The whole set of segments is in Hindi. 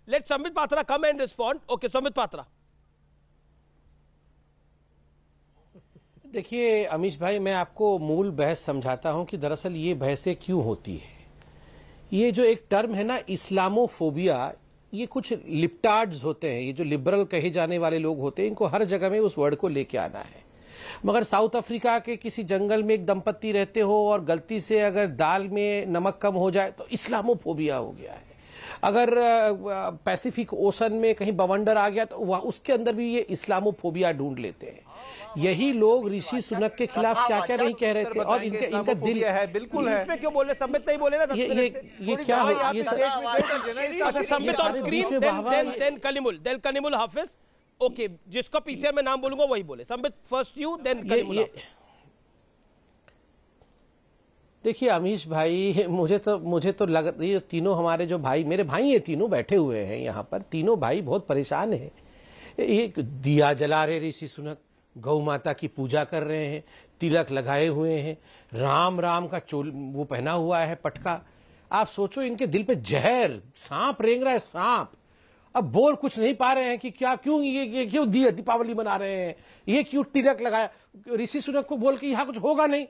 Let Sambit Patra come and respond. Okay, Sambit Patra. देखिए अमीश भाई, मैं आपको मूल बहस समझाता हूं कि दरअसल ये बहसें क्यों होती है। ये जो एक टर्म है ना, इस्लामोफोबिया, ये कुछ लिप्टार्ड्स होते हैं, ये जो लिबरल कहे जाने वाले लोग होते हैं, इनको हर जगह में उस वर्ड को लेके आना है। मगर साउथ अफ्रीका के किसी जंगल में एक दंपत्ति रहते हो और गलती से अगर दाल में नमक कम हो जाए तो इस्लामोफोबिया हो गया है। अगर पैसिफिक ओशन में कहीं बवंडर आ गया तो वह उसके अंदर भी ये इस्लामोफोबिया ढूंढ लेते हैं। यही लोग ऋषि सुनक के खिलाफ क्या क्या नहीं कह रहे थे, और इनका दिल है। बिल्कुल है। इसमें क्यों बोले? संबित नहीं बोले ना? ये क्या हो? ये Sambit on screen, then Kalimul Hafiz. Okay, जिसको पीछे मैं नाम बोलूंगा वही बोले। Sambit first you, then Kalimul Hafiz. देखिए अमीश भाई, मुझे तो लग रही है तीनों हमारे जो भाई, मेरे भाई ये तीनों बैठे हुए हैं यहाँ पर, तीनों भाई बहुत परेशान हैं। एक दिया जला रहे ऋषि सुनक, गौ माता की पूजा कर रहे हैं, तिलक लगाए हुए हैं, राम राम का चोल वो पहना हुआ है पटका। आप सोचो इनके दिल पे जहर, सांप रेंग रहा है, सांप। अब बोल कुछ नहीं पा रहे हैं कि क्या, क्यों ये क्यों दीपावली मना रहे हैं, ये क्यों तिलक लगाया। ऋषि सुनक को बोल के यहाँ कुछ होगा नहीं,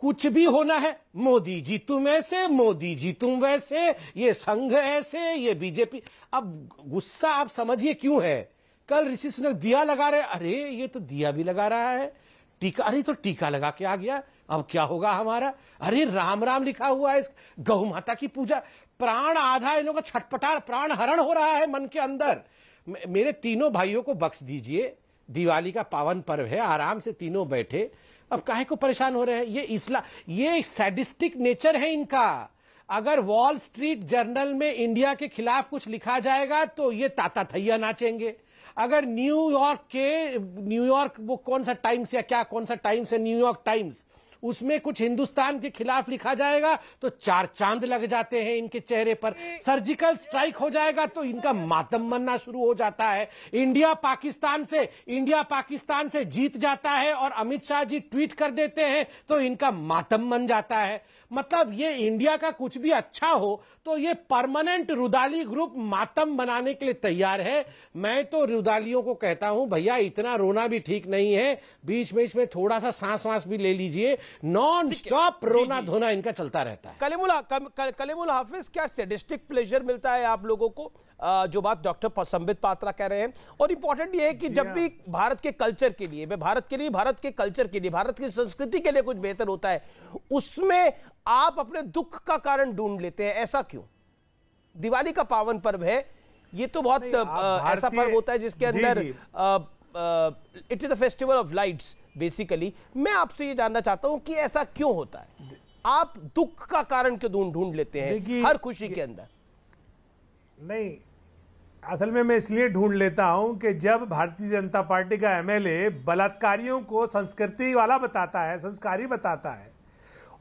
कुछ भी होना है मोदी जी तुम ऐसे, मोदी जी तुम वैसे, ये संघ ऐसे, ये बीजेपी। अब गुस्सा आप समझिए क्यों है। कल ऋषि सुनक दिया लगा रहे, अरे ये तो दिया भी लगा रहा है, टीका, अरे तो टीका लगा के आ गया, अब क्या होगा हमारा। अरे राम राम लिखा हुआ है, गौ माता की पूजा। प्राण आधा इन लोगों का छटपटा, प्राण हरण हो रहा है मन के अंदर। मेरे तीनों भाइयों को बख्श दीजिए, दिवाली का पावन पर्व है, आराम से तीनों बैठे, अब काहे को परेशान हो रहे हैं। ये सैडिस्टिक नेचर है इनका। अगर वॉल स्ट्रीट जर्नल में इंडिया के खिलाफ कुछ लिखा जाएगा तो ये ताता थैया नाचेंगे। अगर न्यूयॉर्क वो कौन सा टाइम्स या क्या, कौन सा टाइम्स है, न्यूयॉर्क टाइम्स, उसमें कुछ हिंदुस्तान के खिलाफ लिखा जाएगा तो 4 चांद लग जाते हैं इनके चेहरे पर। सर्जिकल स्ट्राइक हो जाएगा तो इनका मातम मनना शुरू हो जाता है। इंडिया पाकिस्तान से जीत जाता है और अमित शाह जी ट्वीट कर देते हैं तो इनका मातम मन जाता है। मतलब ये इंडिया का कुछ भी अच्छा हो तो ये परमानेंट रुदाली ग्रुप मातम बनाने के लिए तैयार है। मैं तो रुदालियों को कहता हूं, भैया इतना रोना भी ठीक नहीं है, बीच बीच में थोड़ा सा सांस वांस भी ले लीजिए। नॉन स्टॉप रोना धोना इनका चलता रहता है। कलीमुल हाफिज, क्या सैडिस्टिक प्लेजर मिलता है आप लोगों को, जो बात डॉक्टर संबित पात्रा कह रहे हैं? और इंपॉर्टेंट ये है कि जब भी भारत के कल्चर के लिए, भारत के कल्चर के लिए, भारत की संस्कृति के लिए कुछ बेहतर होता है, उसमें आप अपने दुख का कारण ढूंढ लेते हैं, ऐसा क्यों? दिवाली का पावन पर्व है, ये तो बहुत ऐसा पर्व होता है जिसके अंदर it is a festival of lights basically. मैं आपसे ये जानना चाहता हूं कि ऐसा क्यों होता है, आप दुख का कारण क्यों ढूंढ लेते हैं हर खुशी के अंदर? नहीं, असल में मैं इसलिए ढूंढ लेता हूं कि जब भारतीय जनता पार्टी का एमएलए बलात्कारियों को संस्कृति वाला बताता है, संस्कारी बताता है,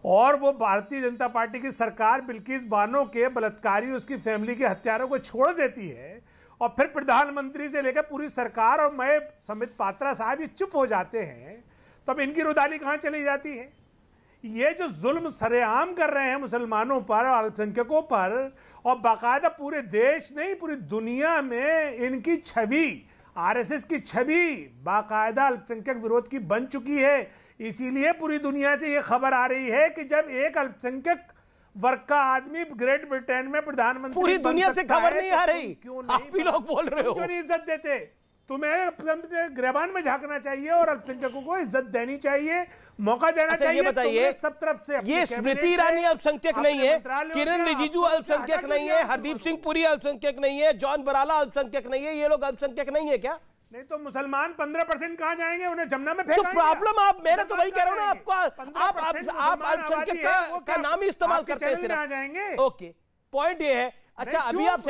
और वो भारतीय जनता पार्टी की सरकार बिल्किस बानो के बलात्कारी, उसकी फैमिली के हत्यारों को छोड़ देती है, और फिर प्रधानमंत्री से लेकर पूरी सरकार और मैं संबित पात्रा साहब ये चुप हो जाते हैं, तब इनकी रुदाली कहां चली जाती है? ये जो जुल्म सरेआम कर रहे हैं मुसलमानों पर और अल्पसंख्यकों पर, और बाकायदा पूरे देश नहीं पूरी दुनिया में इनकी छवि, आरएसएस की छवि बाकायदा अल्पसंख्यक विरोध की बन चुकी है। इसीलिए पूरी दुनिया से ये खबर आ रही है कि जब एक अल्पसंख्यक वर्ग का आदमी ग्रेट ब्रिटेन में प्रधानमंत्री, पूरी दुनिया से खबर नहीं आ रही, क्यों आप भी लोग बोल रहे हो, क्यों नहीं इज्जत देते? तुम्हें गिरबान में झांकना चाहिए और अल्पसंख्यकों को इज्जत देनी चाहिए, मौका देना चाहिए। ये बताइए, सब तरफ से ये स्मृति ईरानी अल्पसंख्यक नहीं है, किरण रिजिजू अल्पसंख्यक नहीं है, हरदीप सिंह पुरी अल्पसंख्यक नहीं है, जॉन बराला अल्पसंख्यक नहीं है, ये लोग अल्पसंख्यक नहीं है क्या? नहीं तो मुसलमान 15% कहां जाएंगे? उन्हें जमुना में फेंक तो प्रॉब्लम आप, मेरा तो वही कह रहा हूं ना आपको, आप अल्पसंख्यक का नाम ही इस्तेमाल करते हैं। ओके, पॉइंट ये है। अच्छा, अभी आप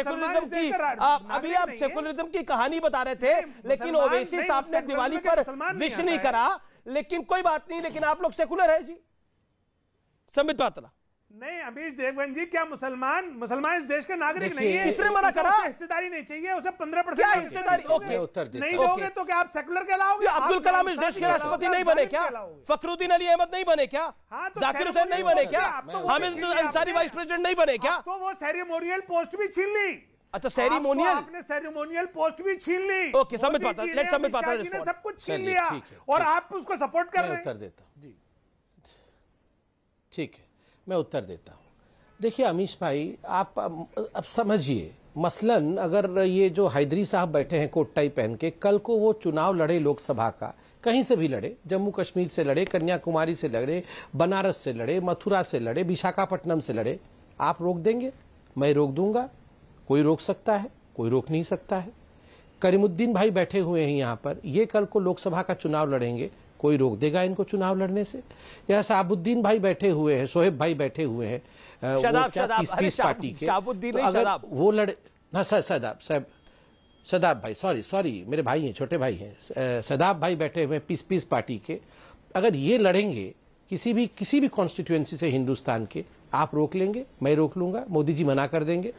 सेकुलरिज्म की कहानी बता रहे थे, लेकिन ओवैसी साहब ने दिवाली पर विश नहीं करा, लेकिन कोई बात नहीं, लेकिन आप लोग सेकुलर है जी। संबित पात्रा, नहीं अमीश देवगन जी, क्या मुसलमान इस देश के नागरिक नहीं है? किसने मना करा? हिस्सेदारी नहीं चाहिए उसे, 15% हिस्सेदारी। ओके, नहीं दोगे तो क्या आप सेकुलर कहलाओगे? अब्दुल कलाम इस देश के राष्ट्रपति नहीं बने क्या? फखरुद्दीन अली अहमद नहीं बने क्या? जाकिर हुसैन नहीं बने क्या? हामिद अंसारी वाइस प्रेसिडेंट नहीं बने क्या? तो वो सेरेमोनियल पोस्ट भी छीन ली, अच्छा, सेरेमोनियल, आपने सेरेमोनियल पोस्ट भी छीन ली। ओके, संबित पात्रा, लेट संबित पात्रा ने सब कुछ छीन लिया और आप उसको सपोर्ट कर रहे हैं। उत्तर देता हूं जी, ठीक है, मैं उत्तर देता हूं। देखिए अमीश भाई, आप अब समझिए, मसलन अगर ये जो हैदरी साहब बैठे हैं कोट टाई पहन के, कल को वो चुनाव लड़े लोकसभा का, कहीं से भी लड़े, जम्मू कश्मीर से लड़े, कन्याकुमारी से लड़े, बनारस से लड़े, मथुरा से लड़े, विशाखापट्टनम से लड़े, आप रोक देंगे? मैं रोक दूंगा? कोई रोक सकता है? कोई रोक नहीं सकता है। करीमुद्दीन भाई बैठे हुए हैं यहाँ पर, ये कल को लोकसभा का चुनाव लड़ेंगे, कोई रोक देगा इनको चुनाव लड़ने से? या शहाबुद्दीन भाई बैठे हुए हैं, शोएब भाई बैठे हुए हैं, पीस पार्टी के, अगर वो लड़े ना, सदाब भाई, सॉरी मेरे भाई हैं, छोटे भाई हैं, सदाब भाई बैठे हुए पीस पार्टी के, अगर ये लड़ेंगे किसी भी कॉन्स्टिट्यूएंसी से हिंदुस्तान के, आप रोक लेंगे? मैं रोक लूंगा? मोदी जी मना कर देंगे?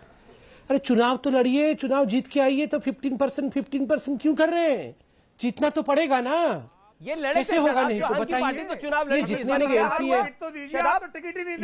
अरे चुनाव तो लड़िए, चुनाव जीत के आइए, तो 15% क्यों कर रहे हैं? जीतना तो पड़ेगा ना। ये लड़े थे होगा? नहीं तो बताइए, तो चुनाव लड़े जितने एमपी है,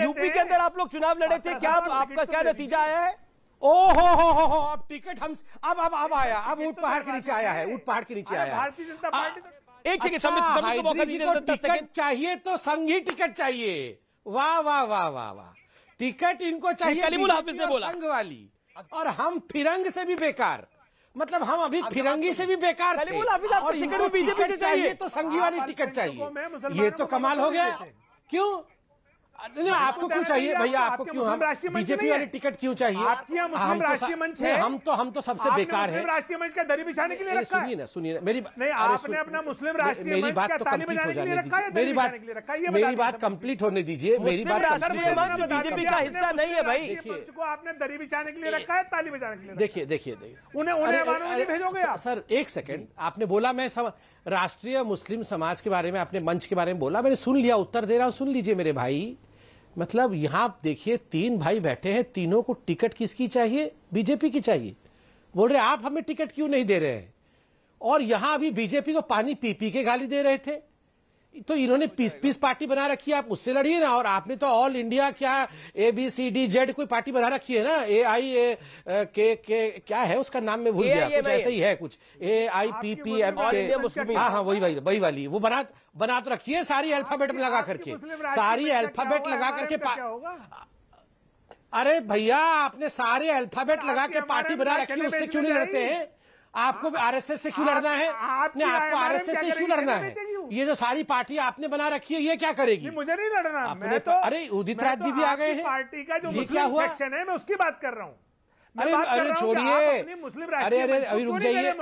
यूपी के अंदर आप लोग चुनाव लड़े थे, क्या आपका क्या नतीजा आया है? ओहो, अब टिकट हम अब आया, अब ऊंट पहाड़ के नीचे आया है, ऊंट पहाड़ के नीचे आया है। भारतीय जनता पार्टी एक सेकंड, अच्छा, टिकट चाहिए तो संघी टिकट चाहिए। वाह वाह वाह वाह वाह, टिकट इनको चाहिए कलीमुल हाफिज ने बोला संघ वाली, और हम फिरंग से भी बेकार, मतलब हम अभी फिरंगी से भी बेकार थे, और इनको बीजेपी से चाहिए तो संघी वाली टिकट चाहिए। ये तो कमाल हो गया। क्यों? नहीं, आपको क्यों चाहिए भैया? आपको क्यों? हम बीजेपी वाली टिकट क्यों चाहिए? आपके यहाँ मुस्लिम राष्ट्रीय मंच है। हम तो सबसे बेकार है। राष्ट्रीय मंच का दरी बिछाने के लिए रखा है। सुनिए मेरी नहीं, आपने अपना मुस्लिम राष्ट्रीय मंच का ताली बजाने के लिए रखा है, मेरी बात कंप्लीट होने दीजिए। मेरी बात राष्ट्रीय मंच बीजेपी का हिस्सा नहीं है भाई। मंच को आपने दरी बिछाने के लिए रखा है, ताली बजाने के लिए। देखिए उन्हें भेजोगे आप? सर एक सेकंड, आपने बोला, मैं राष्ट्रीय मुस्लिम समाज के बारे में, आपने मंच के बारे में बोला, मैंने सुन लिया, उत्तर दे रहा हूं, सुन लीजिए मेरे भाई। मतलब यहां देखिए, 3 भाई बैठे हैं, तीनों को टिकट किसकी चाहिए? बीजेपी की चाहिए। बोल रहे आप हमें टिकट क्यों नहीं दे रहे हैं? और यहां अभी बीजेपी को पानी पी पी के गाली दे रहे थे। तो इन्होंने पीस पार्टी बना रखी है, आप उससे लड़िए ना। और आपने तो ऑल इंडिया क्या ABCD कोई पार्टी बना रखी है ना, AI के क्या है उसका नाम, में भूल गया, कुछ ऐसे ही है कुछ, AIPPM। हाँ, वही वाली वो बना तो रखी है, सारी अल्फाबेट में लगा करके, सारी अल्फाबेट लगा करके। अरे भैया, आपने सारे अल्फाबेट लगा के पार्टी बना रखी है, उससे क्यों नहीं लड़ते हैं? आपको RSS से क्यों लड़ना है? आपको RSS से क्यों लड़ना है? ये जो सारी पार्टी आपने बना रखी है, ये क्या करेगी? मुझे नहीं लड़ना। मैं तो, अरे उदित राज जी भी आ गए हैं। पार्टी का जो मुस्लिम सेक्शन है, मैं उसकी बात कर रहा हूँ। अरे छोड़िए, मुस्लिम राष्ट्रीय अभी रुक जाइए।